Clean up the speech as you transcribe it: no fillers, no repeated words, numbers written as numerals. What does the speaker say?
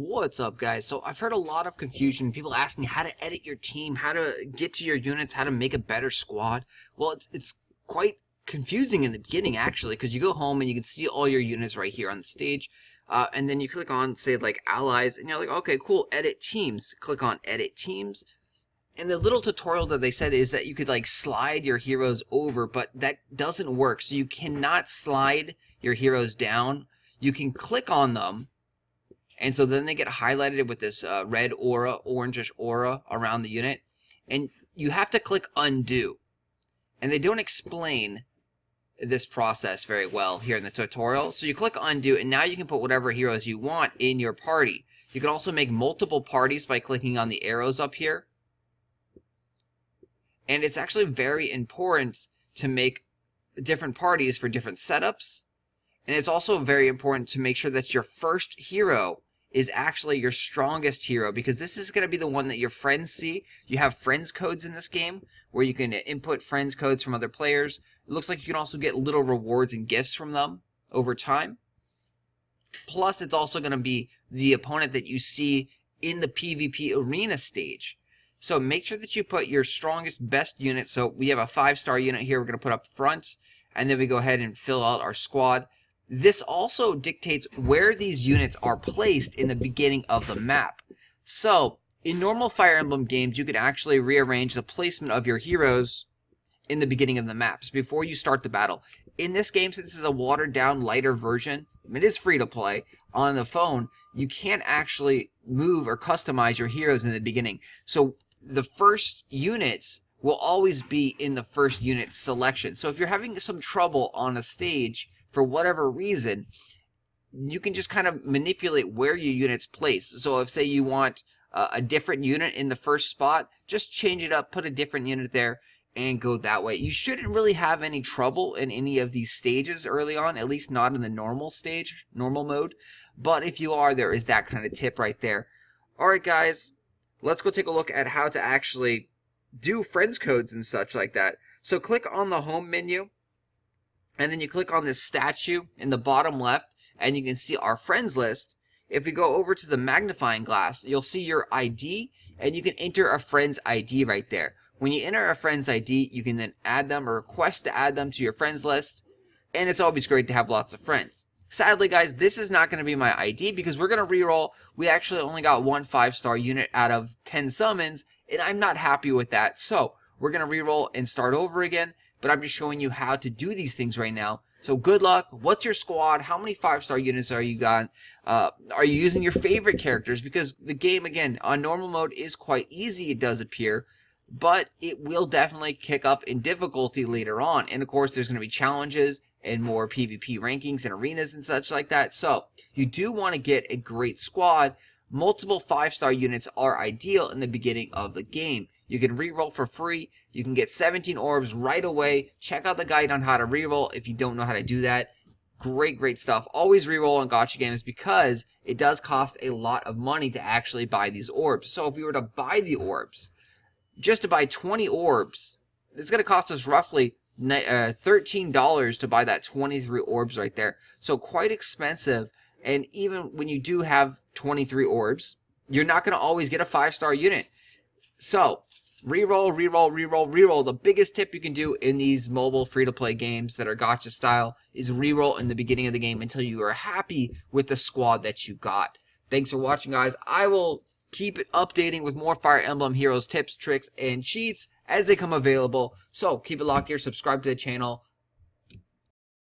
What's up, guys? So I've heard a lot of confusion, people asking how to edit your team, how to get to your units, how to make a better squad. Well, it's quite confusing in the beginning, actually, because you go home and you can see all your units right here on the stage, and then you click on, say, like, allies, and you're like, okay, cool, edit teams. Click on edit teams, and the little tutorial that they said is that you could, like, slide your heroes over, but that doesn't work. So you cannot slide your heroes down. You can click on them, and so then they get highlighted with this red aura, orangish aura around the unit. And you have to click undo. And they don't explain this process very well here in the tutorial. So you click undo, and now you can put whatever heroes you want in your party. You can also make multiple parties by clicking on the arrows up here. And it's actually very important to make different parties for different setups. And it's also very important to make sure that your first hero is actually your strongest hero, because this is going to be the one that your friends see. You have friends codes in this game where you can input friends codes from other players. It looks like you can also get little rewards and gifts from them over time. Plus, it's also going to be the opponent that you see in the PvP arena stage. So make sure that you put your strongest, best unit. So we have a 5-star unit here we're going to put up front, and then we go ahead and fill out our squad. This also dictates where these units are placed in the beginning of the map. So, in normal Fire Emblem games, you can actually rearrange the placement of your heroes in the beginning of the maps before you start the battle. In this game, since this is a watered-down, lighter version, it is free to play, on the phone, you can't actually move or customize your heroes in the beginning. So, the first units will always be in the first unit selection. So, if you're having some trouble on a stage, for whatever reason, you can just kind of manipulate where your units place. So if, say, you want a different unit in the first spot, just change it up, put a different unit there, and go that way. You shouldn't really have any trouble in any of these stages early on, at least not in the normal stage, normal mode. But if you are, there is that kind of tip right there. Alright, guys, let's go take a look at how to actually do friends codes and such like that. So click on the home menu, and then you click on this statue in the bottom left, and you can see our friends list. If we go over to the magnifying glass, you'll see your ID, and you can enter a friend's ID right there. When you enter a friend's ID, you can then add them or request to add them to your friends list, and it's always great to have lots of friends. Sadly, guys, this is not going to be my ID because we're going to reroll. We actually only got one 5-star unit out of 10 summons, and I'm not happy with that. So we're going to reroll and start over again. But I'm just showing you how to do these things right now. So good luck. What's your squad? How many 5-star units are you got? Are you using your favorite characters? Because the game, again, on normal mode is quite easy, it does appear. But it will definitely kick up in difficulty later on. And of course, there's going to be challenges and more PvP rankings and arenas and such like that. So you do want to get a great squad. Multiple 5-star units are ideal in the beginning of the game. You can reroll for free. You can get 17 orbs right away. Check out the guide on how to reroll if you don't know how to do that. Great, great stuff. Always reroll on gacha games because it does cost a lot of money to actually buy these orbs. So if we were to buy the orbs, just to buy 20 orbs, it's going to cost us roughly $13 to buy that 23 orbs right there. So quite expensive. And even when you do have 23 orbs, you're not going to always get a 5-star unit. So reroll, reroll, reroll, reroll. The biggest tip you can do in these mobile free-to-play games that are gacha style is reroll in the beginning of the game until you are happy with the squad that you got. Thanks for watching, guys. I will keep it updating with more Fire Emblem Heroes tips, tricks, and cheats as they come available. So keep it locked here. Subscribe to the channel.